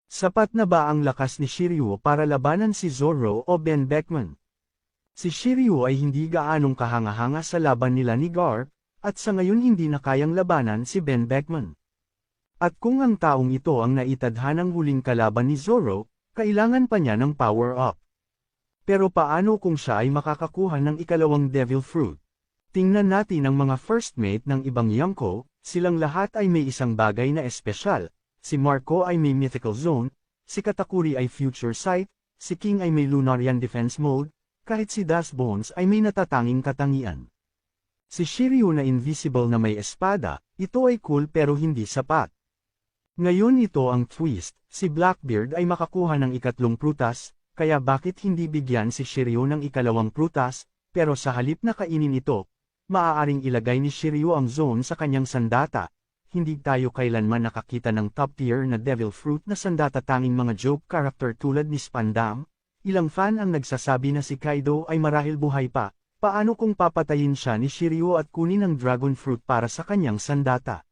Sapat na ba ang lakas ni Shiryu para labanan si Zoro o Ben Beckman? Si Shiryu ay hindi gaanong kahanga-hanga sa laban nila ni Garp, at sa ngayon hindi na kayang labanan si Ben Beckman. At kung ang taong ito ang naitadhanang huling kalaban ni Zoro, kailangan pa niya ng power-up. Pero paano kung siya ay makakakuha ng ikalawang Devil Fruit? Tingnan natin ang mga first mate ng ibang Yonko, silang lahat ay may isang bagay na espesyal. Si Marco ay may Mythical Zone, si Katakuri ay Future Sight, si King ay may Lunarian Defense Mode, kahit si Das Bones ay may natatanging katangian. Si Shiryu na invisible na may espada, ito ay cool pero hindi sapat. Ngayon ito ang twist, si Blackbeard ay makakuha ng ikatlong prutas, kaya bakit hindi bigyan si Shiryu ng ikalawang prutas, pero sa halip na kainin ito, maaaring ilagay ni Shiryu ang zone sa kanyang sandata. Hindi tayo kailanman nakakita ng top tier na Devil Fruit na sandata tanging mga joke character tulad ni Spandam. Ilang fan ang nagsasabi na si Kaido ay marahil buhay pa, paano kung papatayin siya ni Shiryu at kunin ang Dragon Fruit para sa kanyang sandata?